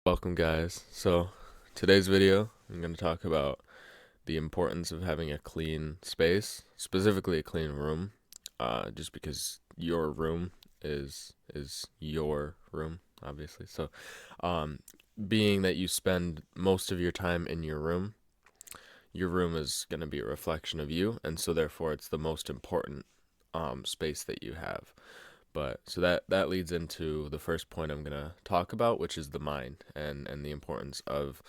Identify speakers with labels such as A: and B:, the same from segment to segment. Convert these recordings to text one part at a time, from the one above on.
A: Welcome, guys. So, today's video, I'm going to talk about the importance of having a clean space, specifically a clean room, just because your room is your room, obviously. So, um, being that you spend most of your room is going to be a reflection of you, and so therefore it's the most important space that you have. But so that leads into the first point I'm gonna talk about, which is the mind and the importance of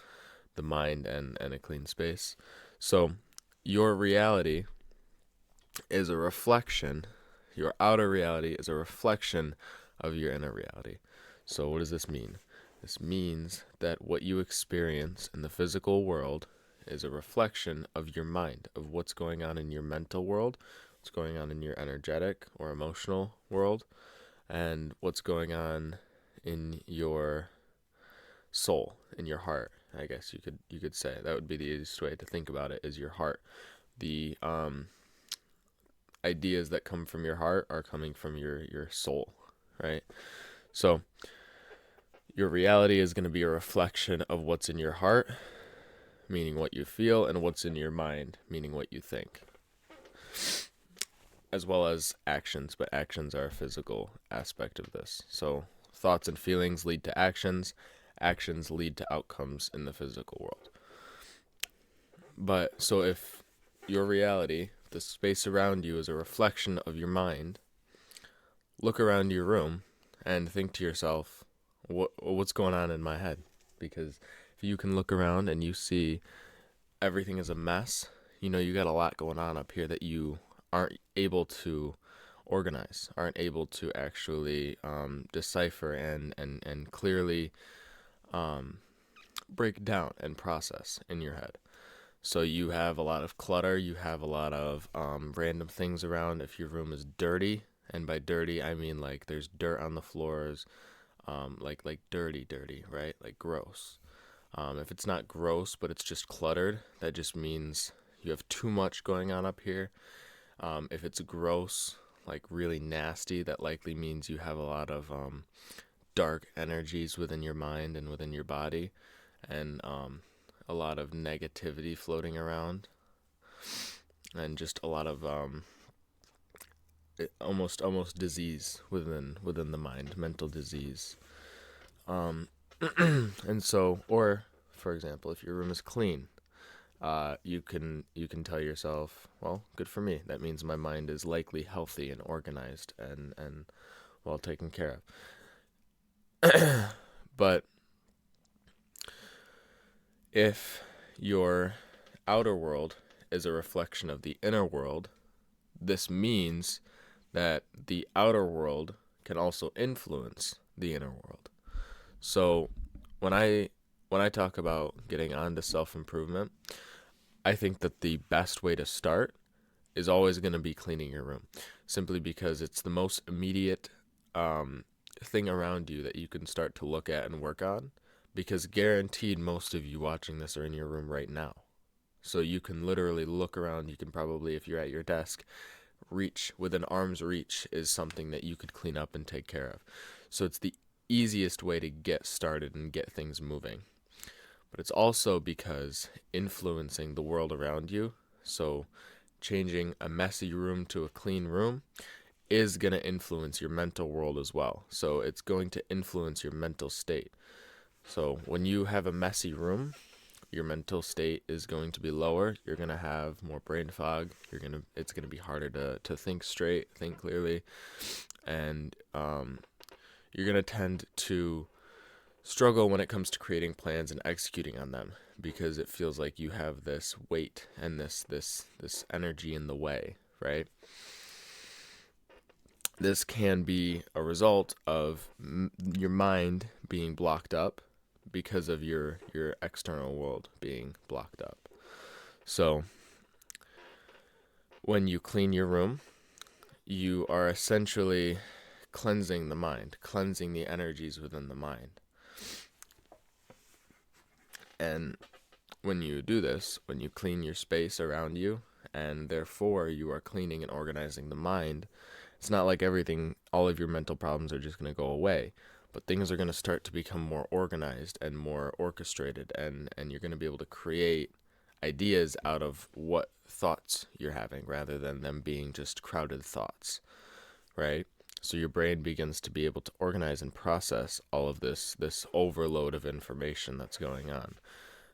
A: the mind and a clean space. So your reality is a reflection, your outer reality is a reflection of your inner reality. So what does this mean? This means that what you experience in the physical world is a reflection of your mind, of what's going on in your mental world, what's going on in your energetic or emotional world, and what's going on in your soul, in your heart. I guess you could say that would be the easiest way to think about it, is your heart. The ideas that come from your heart are coming from your soul, right? So your reality is going to be a reflection of what's in your heart, meaning what you feel, and what's in your mind, meaning what you think, as well as actions, but actions are a physical aspect of this. So thoughts and feelings lead to actions, actions lead to outcomes in the physical world. But so if your reality, the space around you, is a reflection of your mind, look around your room and think to yourself, what's going on in my head? Because if you can look around and you see everything is a mess, you got a lot going on up here that you aren't able to organize, aren't able to actually decipher and clearly break down and process in your head. So you have a lot of clutter, you have a lot of random things around. If your room is dirty, and by dirty I mean like there's dirt on the floors, like dirty, right? Like gross. If it's not gross, but it's just cluttered, that just means you have too much going on up here. If it's gross, like really nasty, that likely means you have a lot of dark energies within your mind and within your body, and a lot of negativity floating around, and just a lot of almost disease within the mind, mental disease. Um, and so, or for example, if your room is clean, you can tell yourself, well, good for me. That means my mind is likely healthy and organized and well taken care of. But if your outer world is a reflection of the inner world, this means that the outer world can also influence the inner world. So when I talk about getting on to self-improvement, I think that the best way to start is always going to be cleaning your room, simply because it's the most immediate thing around you that you can start to look at and work on. Because guaranteed, most of you watching this are in your room right now. So you can literally look around. You can probably, if you're at your desk, reach within arm's reach is something that you could clean up and take care of. So it's the easiest way to get started and get things moving. But it's also because influencing the world around you, so changing a messy room to a clean room, is going to influence your mental world as well. So it's going to influence your mental state. So when you have a messy room, your mental state is going to be lower. You're going to have more brain fog. It's going to be harder to think straight, think clearly, and you're going to tend to struggle when it comes to creating plans and executing on them, because it feels like you have this weight and this energy in the way, right? This can be a result of your mind being blocked up because of your external world being blocked up. So when you clean your room, you are essentially cleansing the mind, cleansing the energies within the mind. And when you do this, when you clean your space around you, and therefore you are cleaning and organizing the mind, it's not like all of your mental problems are just going to go away, but things are going to start to become more organized and more orchestrated, and you're going to be able to create ideas out of what thoughts you're having rather than them being just crowded thoughts, right? So your brain begins to be able to organize and process all of this overload of information that's going on,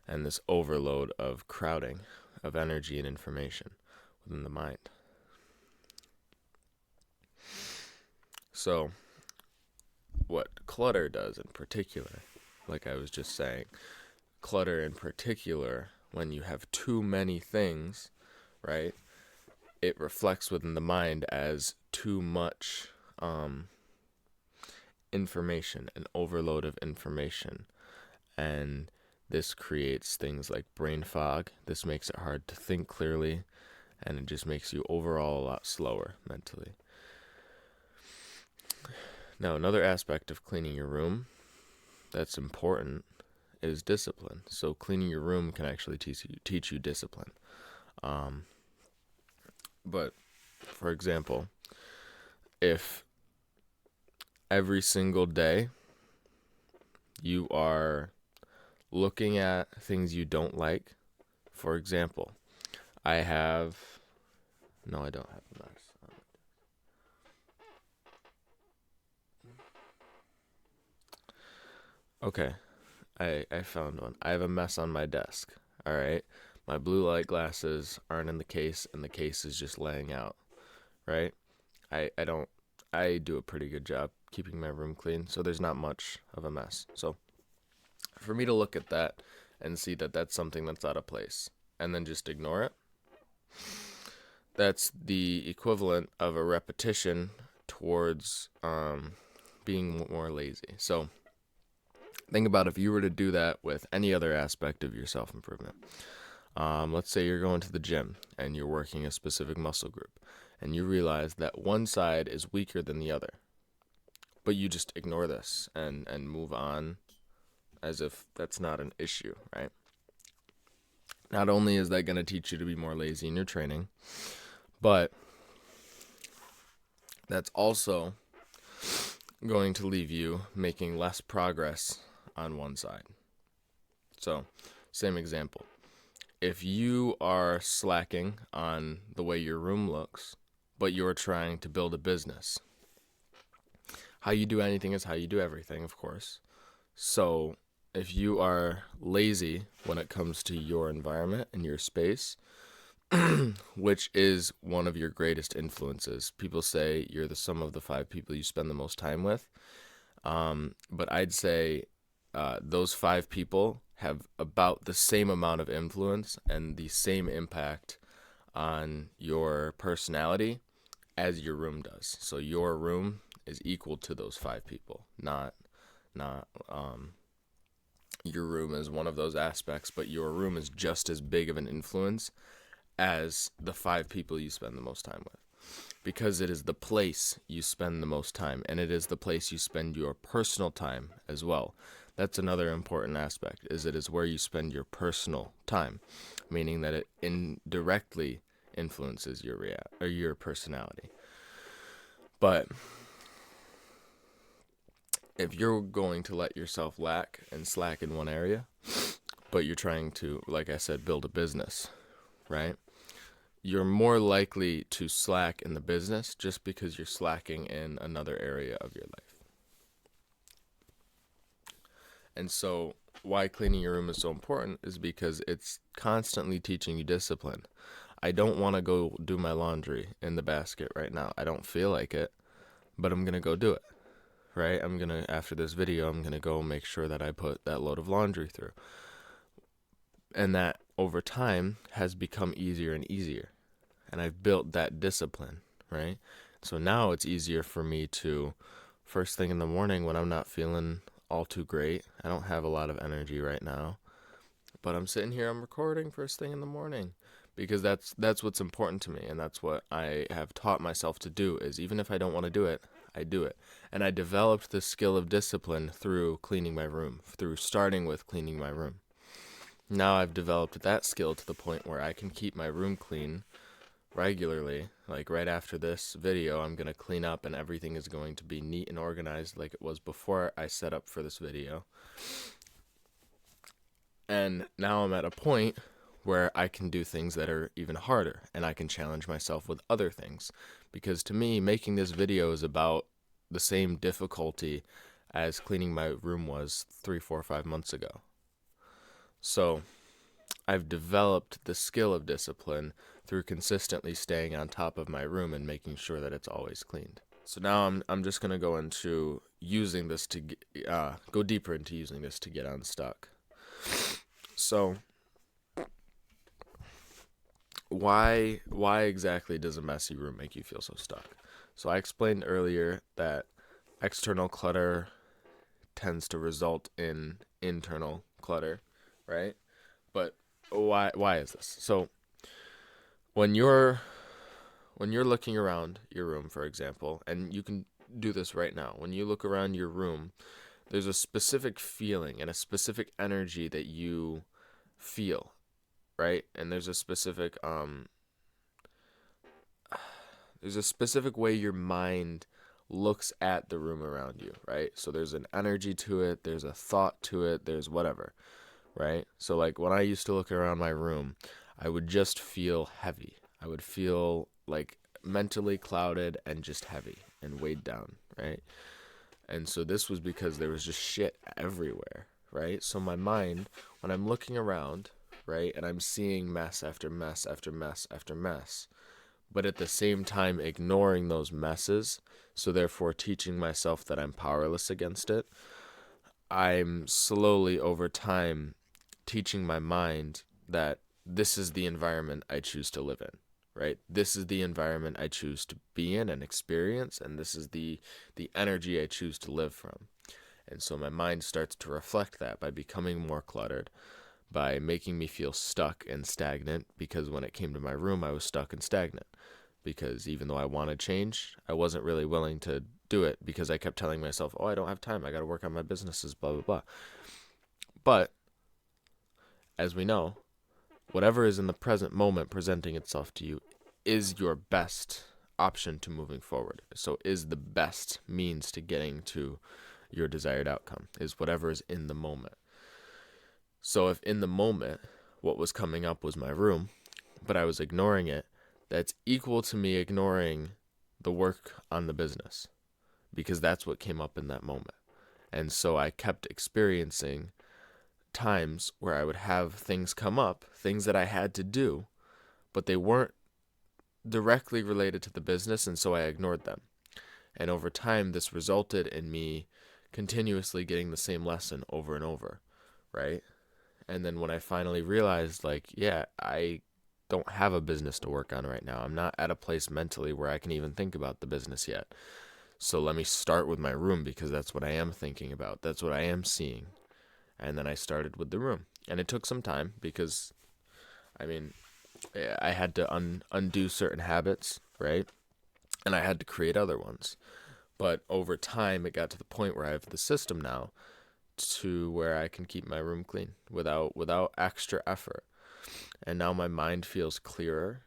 A: and this overload of crowding of energy and information within the mind. So what clutter does in particular, like I was just saying, clutter in particular, when you have too many things, right, it reflects within the mind as too much information, an overload of information. And this creates things like brain fog. This makes it hard to think clearly, and it just makes you overall a lot slower mentally. Now, another aspect of cleaning your room that's important is discipline. So cleaning your room can actually teach you discipline. But, for example, if every single day you are looking at things you don't like, for example, I don't have a mess. Okay, I found one. I have a mess on my desk. All right, my blue light glasses aren't in the case, and the case is just laying out. Right? I do a pretty good job keeping my room clean, so there's not much of a mess. So for me to look at that and see that that's something that's out of place and then just ignore it, that's the equivalent of a repetition towards being more lazy. So think about if you were to do that with any other aspect of your self-improvement. Let's say you're going to the gym and you're working a specific muscle group, and you realize that one side is weaker than the other, but you just ignore this and move on as if that's not an issue, right? Not only is that going to teach you to be more lazy in your training, but that's also going to leave you making less progress on one side. So, same example. If you are slacking on the way your room looks, but you're trying to build a business, how you do anything is how you do everything, of course. So if you are lazy when it comes to your environment and your space, which is one of your greatest influences, people say you're the sum of the 5 people you spend the most time with. But I'd say those 5 people have about the same amount of influence and the same impact on your personality as your room does. So your room is equal to those 5 people, not your room is one of those aspects, but your room is just as big of an influence as the 5 people you spend the most time with, because it is the place you spend the most time, and it is the place you spend your personal time as well. That's another important aspect, is it is where you spend your personal time, meaning that it indirectly influences your personality. But if you're going to let yourself lack and slack in one area, but you're trying to, like I said, build a business, right? You're more likely to slack in the business just because you're slacking in another area of your life. And so why cleaning your room is so important is because it's constantly teaching you discipline. I don't want to go do my laundry in the basket right now. I don't feel like it, but I'm going to go do it, right? After this video, I'm going to go make sure that I put that load of laundry through. And that over time has become easier and easier. And I've built that discipline, right? So now it's easier for me to, first thing in the morning when I'm not feeling all too great, I don't have a lot of energy right now, but I'm sitting here, I'm recording first thing in the morning, because that's what's important to me, and that's what I have taught myself to do, is even if I don't want to do it, I do it. And I developed the skill of discipline through cleaning my room, through starting with cleaning my room. Now I've developed that skill to the point where I can keep my room clean regularly. Like right after this video, I'm going to clean up and everything is going to be neat and organized like it was before I set up for this video. And now I'm at a point where I can do things that are even harder, and I can challenge myself with other things. Because to me, making this video is about the same difficulty as cleaning my room was 3, 4, 5 months ago. So I've developed the skill of discipline through consistently staying on top of my room and making sure that it's always cleaned. So now I'm just gonna go into using this to go deeper into using this to get unstuck. So why exactly does a messy room make you feel so stuck? So I explained earlier that external clutter tends to result in internal clutter, right? But why is this? So when you're looking around your room, for example, and you can do this right now. When you look around your room, there's a specific feeling and a specific energy that you feel, right? And there's a specific way your mind looks at the room around you, right? So there's an energy to it, there's a thought to it, there's whatever, right? So like when I used to look around my room, I would just feel heavy. I would feel like mentally clouded and just heavy and weighed down, right? And so this was because there was just shit everywhere, right? So my mind, when I'm looking around, right, and I'm seeing mess after mess after mess after mess, but at the same time ignoring those messes, so therefore teaching myself that I'm powerless against it, I'm slowly over time teaching my mind that this is the environment I choose to live in, right? This is the environment I choose to be in and experience, and this is the energy I choose to live from. And so my mind starts to reflect that by becoming more cluttered, by making me feel stuck and stagnant, because when it came to my room, I was stuck and stagnant. Because even though I wanted change, I wasn't really willing to do it because I kept telling myself, oh, I don't have time. I got to work on my businesses, blah, blah, blah. But as we know, whatever is in the present moment presenting itself to you is your best option to moving forward. So is the best means to getting to your desired outcome, is whatever is in the moment. So if in the moment what was coming up was my room, but I was ignoring it, that's equal to me ignoring the work on the business, because that's what came up in that moment. And so I kept experiencing times where I would have things come up, things that I had to do, but they weren't directly related to the business, and so I ignored them. And over time, this resulted in me continuously getting the same lesson over and over, right? And then when I finally realized, like, yeah, I don't have a business to work on right now. I'm not at a place mentally where I can even think about the business yet. So let me start with my room, because that's what I am thinking about. That's what I am seeing. And then I started with the room. And it took some time because, I mean, I had to undo certain habits, right? And I had to create other ones. But over time, it got to the point where I have the system now to where I can keep my room clean without extra effort. And now my mind feels clearer,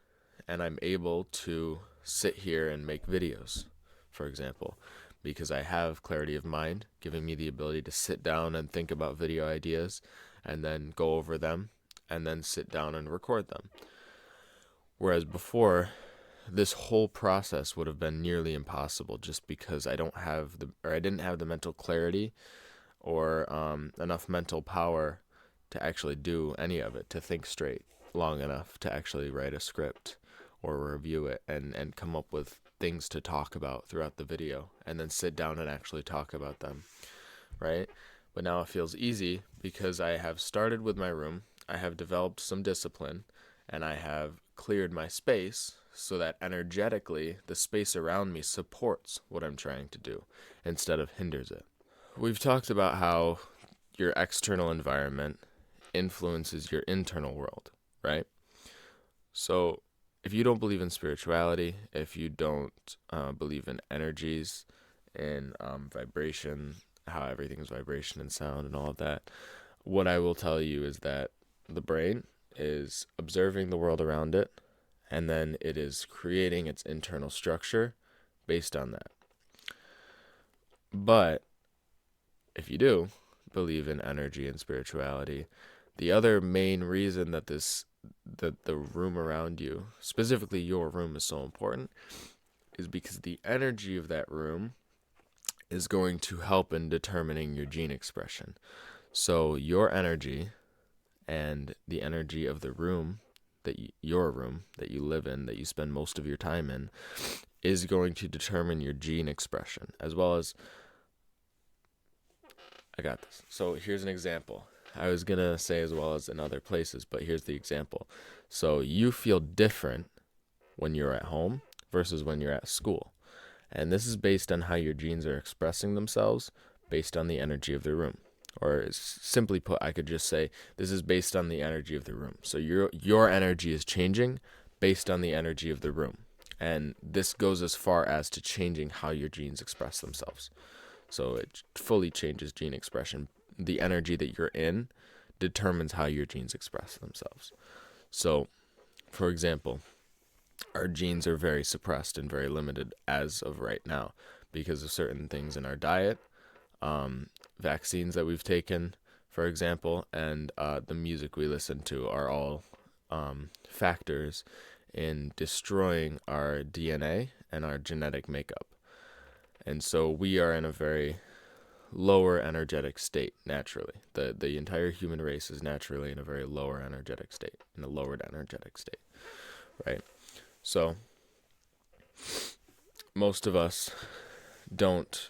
A: and I'm able to sit here and make videos, for example, because I have clarity of mind, giving me the ability to sit down and think about video ideas and then go over them and then sit down and record them. Whereas before, this whole process would have been nearly impossible just because I didn't have the mental clarity or enough mental power to actually do any of it, to think straight long enough to actually write a script or review it and come up with things to talk about throughout the video and then sit down and actually talk about them, right? But now it feels easy because I have started with my room, I have developed some discipline, and I have cleared my space so that energetically the space around me supports what I'm trying to do instead of hinders it. We've talked about how your external environment influences your internal world, right? So if you don't believe in spirituality, if you don't believe in energies and vibration, how everything is vibration and sound and all of that, what I will tell you is that the brain is observing the world around it, and then it is creating its internal structure based on that. But if you do believe in energy and spirituality, the other main reason that the room around you, specifically your room, is so important is because the energy of that room is going to help in determining your gene expression. So your energy and the energy of the room your room that you live in, that you spend most of your time in, is going to determine your gene expression, as well as, I got this. So here's an example. I was going to say as well as in other places, but here's the example. So you feel different when you're at home versus when you're at school. And this is based on how your genes are expressing themselves based on the energy of the room. Or simply put, I could just say this is based on the energy of the room. So your energy is changing based on the energy of the room. And this goes as far as to changing how your genes express themselves. So it fully changes gene expression. The energy that you're in determines how your genes express themselves. So, for example, our genes are very suppressed and very limited as of right now because of certain things in our diet, vaccines that we've taken, for example, and the music we listen to are all factors in destroying our DNA and our genetic makeup. And so we are in a very lower energetic state naturally. The entire human race is naturally in a very lower energetic state, in a lowered energetic state, right? So most of us don't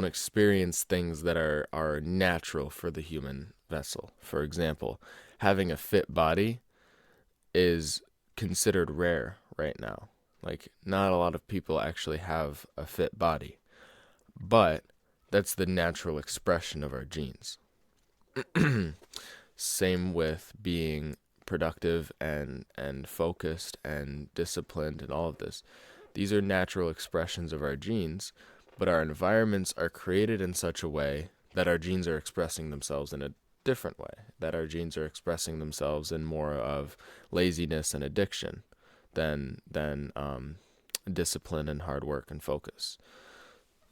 A: experience things that are natural for the human vessel. For example, having a fit body is considered rare right now. Like, not a lot of people actually have a fit body, but that's the natural expression of our genes. Same with being productive and focused and disciplined and all of this. These are natural expressions of our genes, but our environments are created in such a way that our genes are expressing themselves in a different way, that our genes are expressing themselves in more of laziness and addiction than discipline and hard work and focus.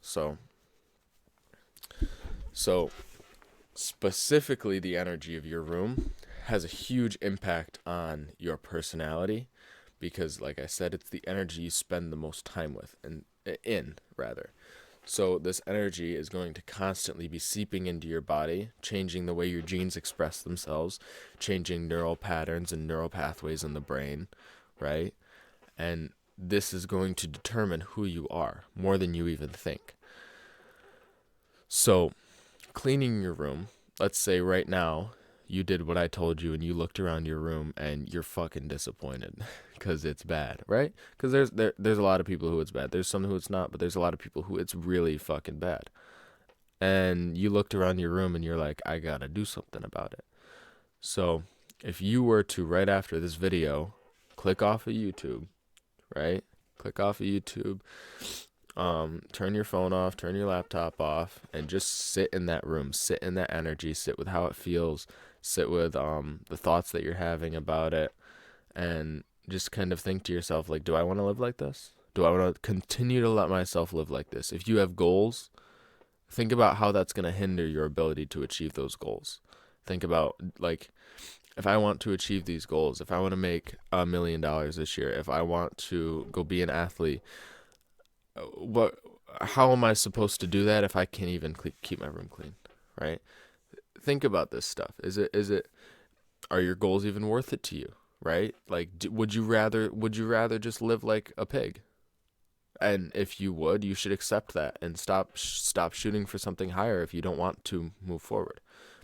A: So specifically, the energy of your room has a huge impact on your personality because, like I said, it's the energy you spend the most time with, So this energy is going to constantly be seeping into your body, changing the way your genes express themselves, changing neural patterns and neural pathways in the brain, right? And this is going to determine who you are more than you even think. So cleaning your room, let's say right now you did what I told you and you looked around your room and you're fucking disappointed because it's bad, right? Because there's a lot of people who it's bad. There's some who it's not, but there's a lot of people who it's really fucking bad. And you looked around your room and you're like, I gotta do something about it. So if you were to, right after this video, click off of YouTube, right? Click off of YouTube, turn your phone off, turn your laptop off, and just sit in that room, sit in that energy, sit with how it feels, sit with the thoughts that you're having about it, and just kind of think to yourself, like, do I want to live like this? Do I want to continue to let myself live like this? If you have goals, think about how that's going to hinder your ability to achieve those goals. Think about, like, if I want to achieve these goals, if I want to make $1 million this year, if I want to go be an athlete, how am I supposed to do that if I can't even keep my room clean, right? Think about this stuff. Are your goals even worth it to you, right? Like, would you rather just live like a pig? And if you would, you should accept that and stop shooting for something higher if you don't want to move forward.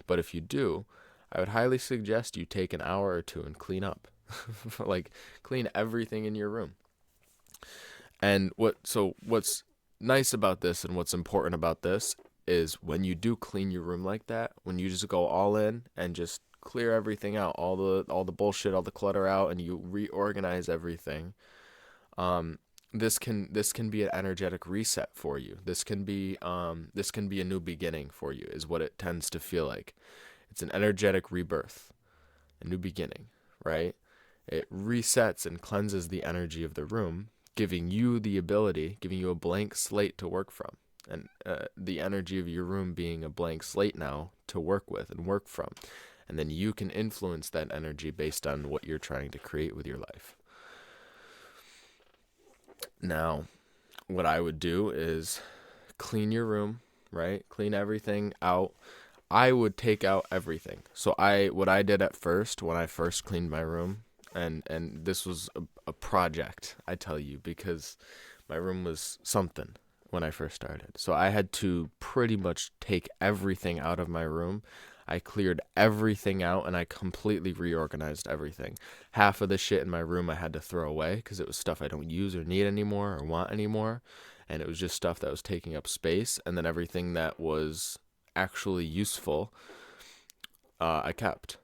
A: But if you do, I would highly suggest you take an hour or two and clean up. Like, clean everything in your room. And what's nice about this and what's important about this is when you do clean your room like that, when you just go all in and just clear everything out, all the bullshit, all the clutter out, and you reorganize everything, this can be an energetic reset for you. This can be a new beginning for you, is what it tends to feel like. It's an energetic rebirth, a new beginning, right? It resets and cleanses the energy of the room, giving you the ability, giving you a blank slate to work from. And the energy of your room being a blank slate now to work with and work from. And then you can influence that energy based on what you're trying to create with your life. Now, what I would do is clean your room, right? Clean everything out. I would take out everything. So what I did at first when I first cleaned my room, and this was a project, I tell you, because my room was something when I first started. So I had to pretty much take everything out of my room. I cleared everything out and I completely reorganized everything. Half of the shit in my room I had to throw away because it was stuff I don't use or need anymore or want anymore. And it was just stuff that was taking up space. And then everything that was actually useful, I kept.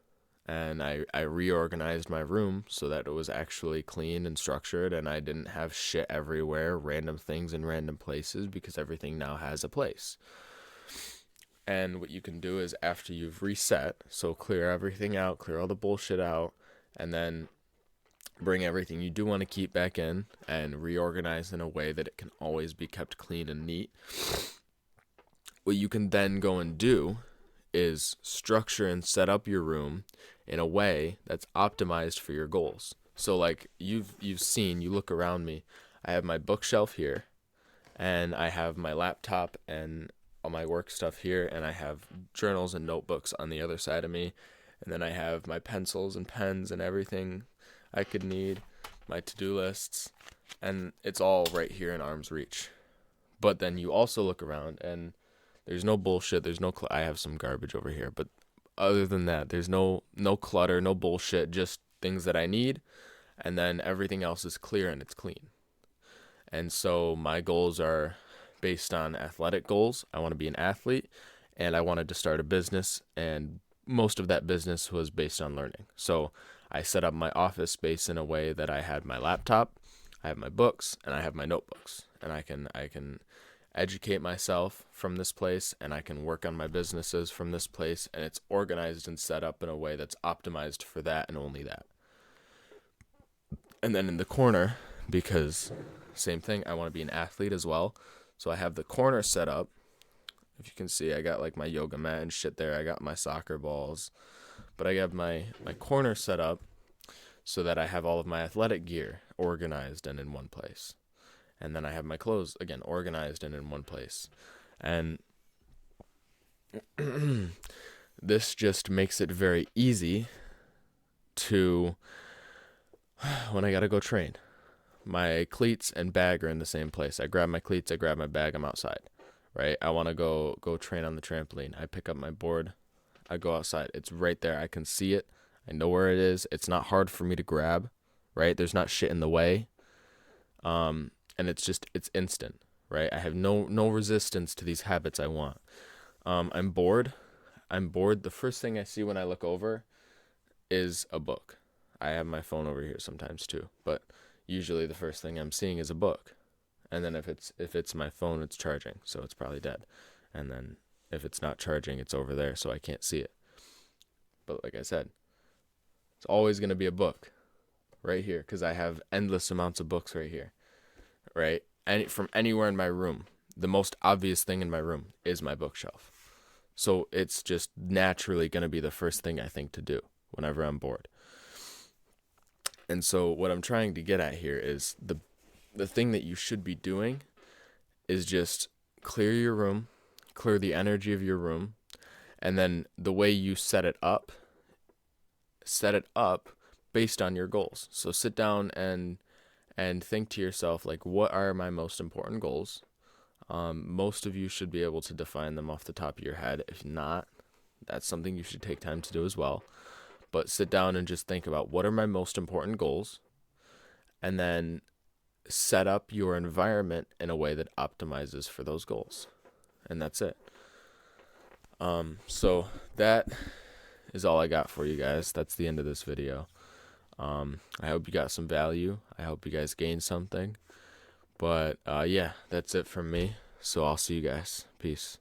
A: And I reorganized my room so that it was actually clean and structured, and I didn't have shit everywhere, random things in random places, because everything now has a place. And what you can do is, after you've reset, so clear everything out, clear all the bullshit out, and then bring everything you do want to keep back in and reorganize in a way that it can always be kept clean and neat. What you can then go and do is structure and set up your room in a way that's optimized for your goals. So like you've seen, you look around me, I have my bookshelf here, and I have my laptop and all my work stuff here, and I have journals and notebooks on the other side of me, and then I have my pencils and pens and everything I could need, my to-do lists, and it's all right here in arm's reach. But then you also look around and there's no bullshit, there's no I have some garbage over here, but other than that, there's no clutter, no bullshit, just things that I need, and then everything else is clear and it's clean. And so my goals are based on athletic goals. I want to be an athlete, and I wanted to start a business, and most of that business was based on learning. So I set up my office space in a way that I had my laptop, I have my books, and I have my notebooks, and I can educate myself from this place, and I can work on my businesses from this place, and it's organized and set up in a way that's optimized for that and only that. And then in the corner, because same thing, I want to be an athlete as well, so I have the corner set up. If you can see, I got like my yoga mat and shit there, I got my soccer balls, but I have my corner set up so that I have all of my athletic gear organized and in one place. And then I have my clothes, again, organized and in one place. And this just makes it very easy to, when I gotta go train, my cleats and bag are in the same place. I grab my cleats, I grab my bag, I'm outside, right? I want to go train on the trampoline. I pick up my board, I go outside. It's right there. I can see it. I know where it is. It's not hard for me to grab, right? There's not shit in the way. And it's instant, right? I have no resistance to these habits I want. I'm bored. The first thing I see when I look over is a book. I have my phone over here sometimes too, but usually the first thing I'm seeing is a book. And then if it's my phone, it's charging, so it's probably dead. And then if it's not charging, it's over there, so I can't see it. But like I said, it's always going to be a book right here, because I have endless amounts of books right here. Right? And from anywhere in my room, the most obvious thing in my room is my bookshelf. So it's just naturally going to be the first thing I think to do whenever I'm bored. And so what I'm trying to get at here is the thing that you should be doing is just clear your room, clear the energy of your room, and then the way you set it up based on your goals. So sit down and think to yourself, like, what are my most important goals? Most of you should be able to define them off the top of your head. If not, that's something you should take time to do as well. But sit down and just think about, what are my most important goals? And then set up your environment in a way that optimizes for those goals. And that's it. So that is all I got for you guys. That's the end of this video. I hope you got some value. I hope you guys gained something. But yeah, that's it from me. So I'll see you guys. Peace.